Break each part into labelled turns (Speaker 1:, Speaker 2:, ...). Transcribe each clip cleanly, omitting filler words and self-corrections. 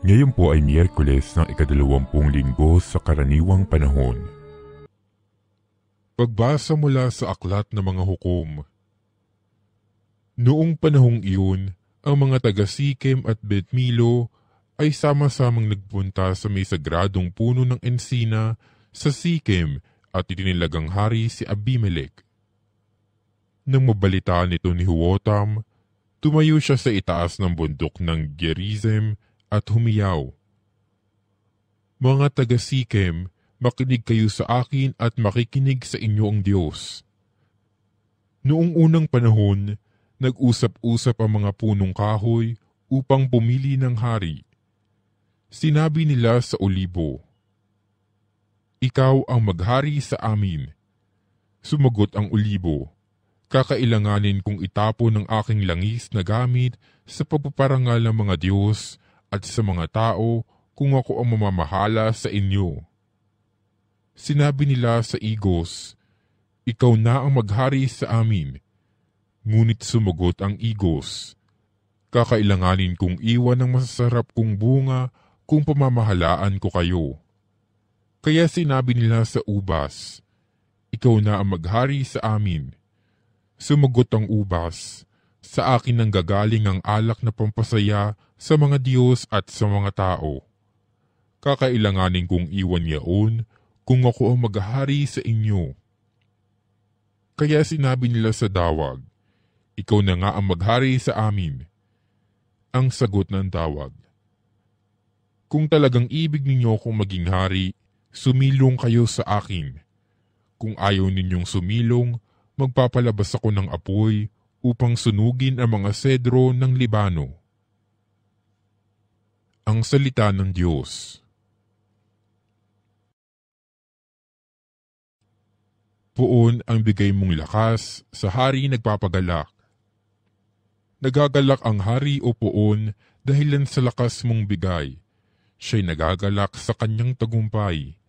Speaker 1: Ngayon po ay Miyerkules ng ika-20 linggo sa karaniwang panahon.
Speaker 2: Pagbasa mula sa Aklat ng Mga Hukom. Noong panahong iyon, ang mga taga-Sikem at Bet-Milo ay sama-samang nagpunta sa may sagradong puno ng ensina sa Sikem at itinilagang hari si Abimelek. Nang mabalitaan nito ni Huotam, tumayo siya sa itaas ng bundok ng Gerizim at humiyaw. Mga taga-Sikem, makinig kayo sa akin at makikinig sa inyo ang Diyos. Noong unang panahon, nag-usap-usap ang mga punong kahoy upang pumili ng hari. Sinabi nila sa olibo, "Ikaw ang maghari sa amin." Sumagot ang olibo, "Kakailanganin kong itapon ang aking langis na gamit sa pagpaparangal ng mga Diyos at sa mga tao kung ako ang mamamahala sa inyo." Sinabi nila sa igos, "Ikaw na ang maghari sa amin." Ngunit sumagot ang igos, "Kakailanganin kong iwan ng masasarap kong bunga kung pamamahalaan ko kayo." Kaya sinabi nila sa ubas, "Ikaw na ang maghari sa amin." Sumagot ang ubas, "Sa akin nang gagaling ang alak na pampasaya sa mga Diyos at sa mga tao. Kakailanganin kong iwan yaon kung ako ang maghari sa inyo." Kaya sinabi nila sa dawag, "Ikaw na nga ang maghari sa amin." Ang sagot ng dawag, "Kung talagang ibig ninyo akong maging hari, sumilong kayo sa akin. Kung ayaw ninyong sumilong, magpapalabas ako ng apoy upang sunugin ang mga sedro ng Libano." Ang salita ng Diyos. Puon ang bigay mong lakas, sa hari nagpapagalak. Nagagalak ang hari o puon dahilan sa lakas mong bigay. Siya'y nagagalak sa kanyang tagumpay.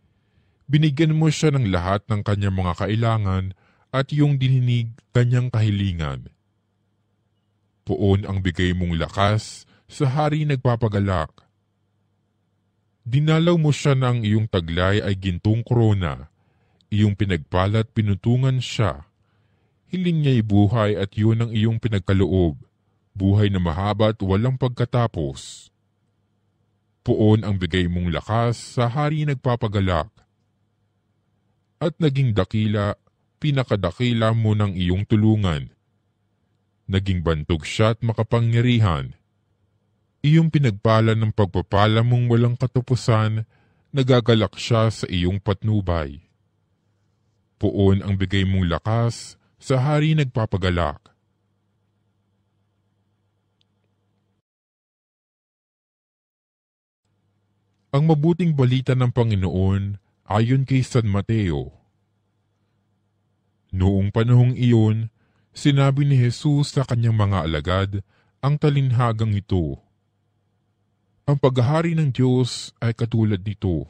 Speaker 2: Binigyan mo siya ng lahat ng kanyang mga kailangan at iyong dininig kanyang kahilingan. Puon ang bigay mong lakas, sa hari nagpapagalak. Dinalaw mo siya na ang iyong taglay ay gintong korona. Iyong pinagpalat pinutungan siya. Hiling niya'y buhay at yun ang iyong pinagkaloob. Buhay na mahaba at walang pagkatapos. Puon ang bigay mong lakas, sa hari nagpapagalak. At naging dakila, pinakadakila mo ng iyong tulungan. Naging bantog siya at makapangyarihan. Iyong pinagpala ng pagpapala mong walang katapusan, nagagalak siya sa iyong patnubay. Puon ang bigay mong lakas, sa hari nagpapagalak. Ang mabuting balita ng Panginoon ayon kay San Mateo. Noong panahong iyon, sinabi ni Jesus sa kanyang mga alagad ang talinhagang ito. Ang paghahari ng Diyos ay katulad nito.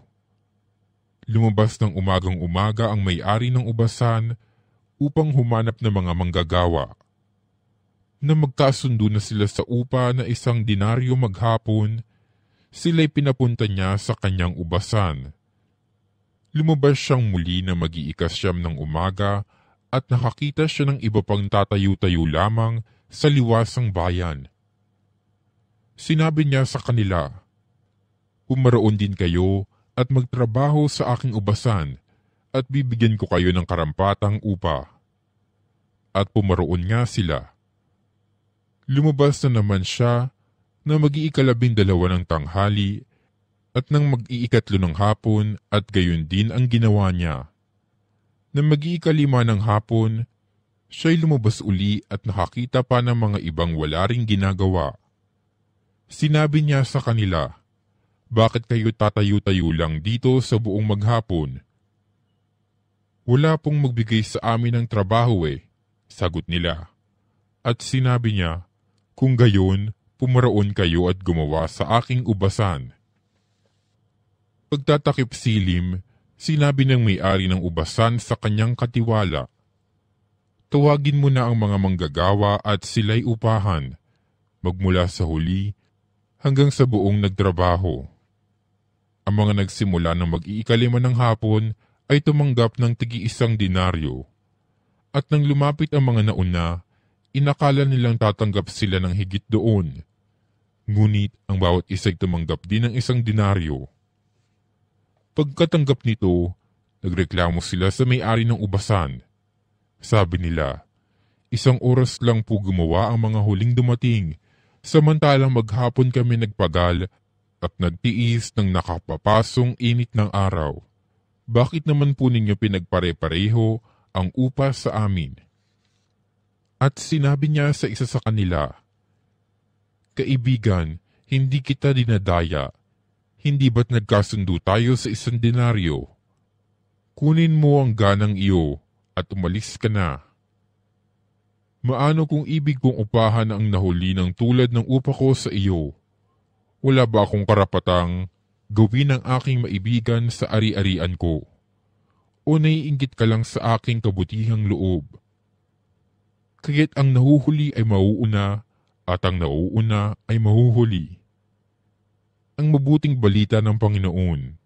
Speaker 2: Lumabas ng umagang-umaga ang may-ari ng ubasan upang humanap ng mga manggagawa. Na magkasundo na sila sa upa na 1 denaryo maghapon, sila'y pinapunta niya sa kanyang ubasan. Lumabas siyang muli na mag-iikasyam ng umaga at nakakita siya ng iba pang tatayo-tayo lamang sa liwasang bayan. Sinabi niya sa kanila, "Pumaroon din kayo at magtrabaho sa aking ubasan at bibigyan ko kayo ng karampatang upa." At pumaroon nga sila. Lumabas na naman siya na mag-12 ng tanghali at nang mag-ikatlo ng hapon at gayon din ang ginawa niya. Na mag-5 ng hapon, siya'y lumabas uli at nakakita pa ng mga ibang wala ring ginagawa. Sinabi niya sa kanila, "Bakit kayo tatayo-tayo lang dito sa buong maghapon?" "Wala pong magbigay sa amin ng trabaho sagot nila. At sinabi niya, "Kung gayon, pumaroon kayo at gumawa sa aking ubasan." Pagtatakip silim, sinabi ng may-ari ng ubasan sa kanyang katiwala, "Tawagin mo na ang mga manggagawa at sila'y upahan, magmula sa huli hanggang sa buong nagtrabaho. Ang mga nagsimula ng mag-iikalima ng hapon ay tumanggap ng tig-1 denaryo. At nang lumapit ang mga nauna, inakala nilang tatanggap sila ng higit doon. Ngunit ang bawat isa'y tumanggap din ng 1 denaryo. Pagkatanggap nito, nagreklamo sila sa may-ari ng ubasan. Sabi nila, 1 oras lang po gumawa ang mga huling dumating, samantalang maghapon kami nagpagal at nagtiis ng nakapapasong init ng araw. Bakit naman po ninyo pinagpare-pareho ang upa sa amin? At sinabi niya sa isa sa kanila, Kaibigan, hindi kita dinadaya. Hindi ba't nagkasundo tayo sa 1 denaryo? Kunin mo ang ganang iyo at umalis ka na. Maano kung ibig kong upahan ang nahuli ng tulad ng upa ko sa iyo? Wala ba akong karapatang gawin ang aking maibigan sa ari-arian ko? O naiinggit ka lang sa aking kabutihang loob? Kaya't ang nahuhuli ay mauuna at ang nauuna ay mahuhuli. Ang mabuting balita ng Panginoon.